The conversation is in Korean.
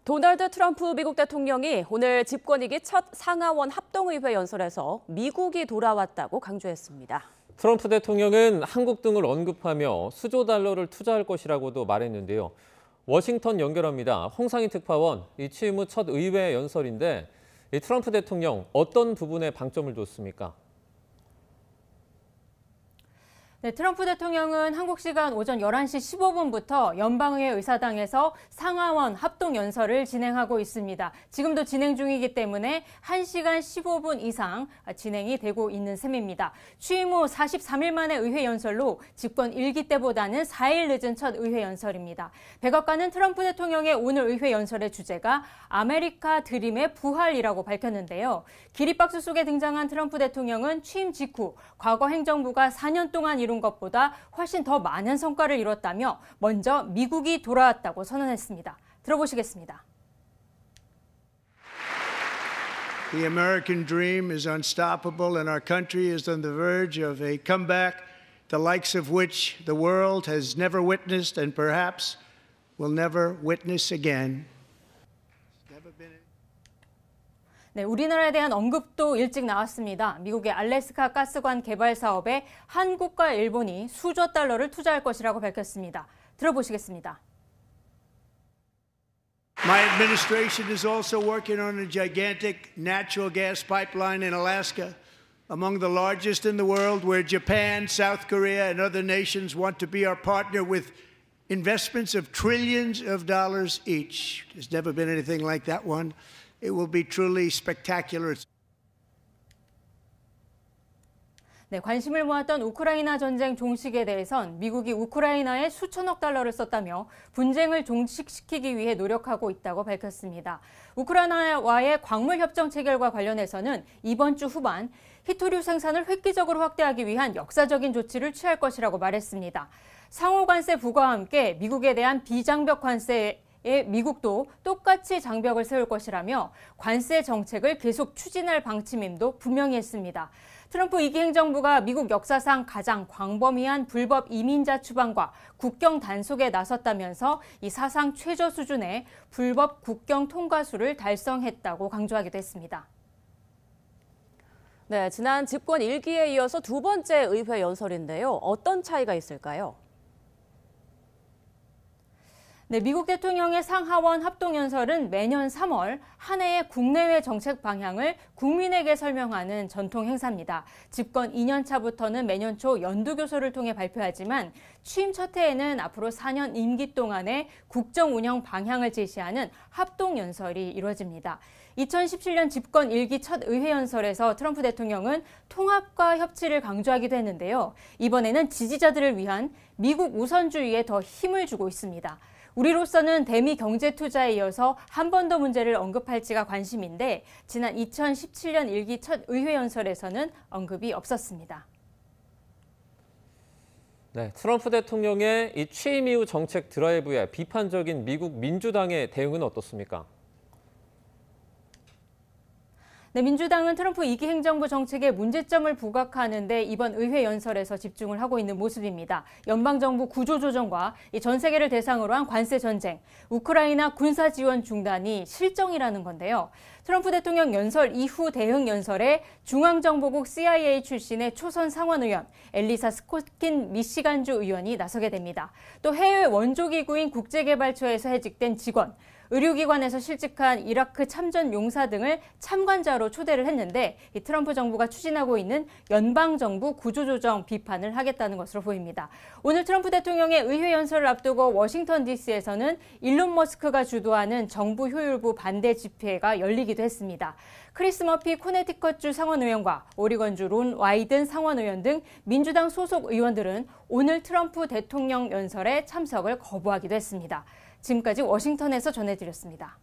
도널드 트럼프 미국 대통령이 오늘 집권이기 첫 상하원 합동의회 연설에서 미국이 돌아왔다고 강조했습니다. 트럼프 대통령은 한국 등을 언급하며 수조 달러를 투자할 것이라고도 말했는데요. 워싱턴 연결합니다. 홍상희 특파원, 이 취임 후 첫 의회 연설인데 이 트럼프 대통령 어떤 부분에 방점을 뒀습니까? 네, 트럼프 대통령은 한국 시간 오전 11시 15분부터 연방의회 의사당에서 상하원 합동연설을 진행하고 있습니다. 지금도 진행 중이기 때문에 1시간 15분 이상 진행이 되고 있는 셈입니다. 취임 후 43일 만에 의회 연설로 집권 1기 때보다는 4일 늦은 첫 의회 연설입니다. 백악관은 트럼프 대통령의 오늘 의회 연설의 주제가 아메리카 드림의 부활이라고 밝혔는데요. 기립박수 속에 등장한 트럼프 대통령은 취임 직후 과거 행정부가 4년 동안 이룬 것보다 훨씬 더 많은 성과를 이뤘다며 먼저 미국이 돌아왔다고 선언했습니다. 들어보시겠습니다. The American dream is unstoppable and our country is on the verge of a comeback, the likes of which the world has never witnessed and perhaps will never witness again. 네, 우리나라에 대한 언급도 일찍 나왔습니다. 미국의 알래스카 가스관 개발 사업에 한국과 일본이 수조 달러를 투자할 것이라고 밝혔습니다. 들어보시겠습니다. My administration is also working on a gigantic natural gas pipeline in Alaska, among the largest in the world, where Japan, South Korea, and other nations want to be our partner with investments of trillions of dollars each. There's never been anything like that one. It will be truly spectacular. 네, 관심을 모았던 우크라이나 전쟁 종식에 대해선 미국이 우크라이나에 수천억 달러를 썼다며 분쟁을 종식시키기 위해 노력하고 있다고 밝혔습니다. 우크라이나와의 광물 협정 체결과 관련해서는 이번 주 후반 히토류 생산을 획기적으로 확대하기 위한 역사적인 조치를 취할 것이라고 말했습니다. 상호 관세 부과와 함께 미국에 대한 비장벽 관세 미국도 똑같이 장벽을 세울 것이라며 관세 정책을 계속 추진할 방침임도 분명히 했습니다. 트럼프 2기 행정부가 미국 역사상 가장 광범위한 불법 이민자 추방과 국경 단속에 나섰다면서 이 사상 최저 수준의 불법 국경 통과수를 달성했다고 강조하기도 했습니다. 네, 지난 집권 1기에 이어서 두 번째 의회 연설인데요. 어떤 차이가 있을까요? 네, 미국 대통령의 상하원 합동연설은 매년 3월 한 해의 국내외 정책 방향을 국민에게 설명하는 전통 행사입니다. 집권 2년 차부터는 매년 초 연두교소를 통해 발표하지만 취임 첫 해에는 앞으로 4년 임기 동안의 국정 운영 방향을 제시하는 합동연설이 이루어집니다. 2017년 집권 1기 첫 의회 연설에서 트럼프 대통령은 통합과 협치를 강조하기도 했는데요. 이번에는 지지자들을 위한 미국 우선주의에 더 힘을 주고 있습니다. 우리로서는 대미 경제 투자에 이어서 한 번 더 문제를 언급할지가 관심인데 지난 2017년 1기 첫 의회 연설에서는 언급이 없었습니다. 네, 트럼프 대통령의 이 취임 이후 정책 드라이브에 비판적인 미국 민주당의 대응은 어떻습니까? 네, 민주당은 트럼프 2기 행정부 정책에 문제점을 부각하는데 이번 의회 연설에서 집중을 하고 있는 모습입니다. 연방정부 구조조정과 전 세계를 대상으로 한 관세 전쟁, 우크라이나 군사 지원 중단이 실정이라는 건데요. 트럼프 대통령 연설 이후 대응 연설에 중앙정보국 CIA 출신의 초선 상원의원 엘리사 스코킨 미시간주 의원이 나서게 됩니다. 또 해외 원조기구인 국제개발처에서 해직된 직원, 의료기관에서 실직한 이라크 참전 용사 등을 참관자로 초대를 했는데 이 트럼프 정부가 추진하고 있는 연방정부 구조조정 비판을 하겠다는 것으로 보입니다. 오늘 트럼프 대통령의 의회 연설을 앞두고 워싱턴 DC에서는 일론 머스크가 주도하는 정부 효율부 반대 집회가 열리기도 했습니다. 크리스 머피 코네티컷주 상원의원과 오리건주 론 와이든 상원의원 등 민주당 소속 의원들은 오늘 트럼프 대통령 연설에 참석을 거부하기도 했습니다. 지금까지 워싱턴에서 전해드렸습니다.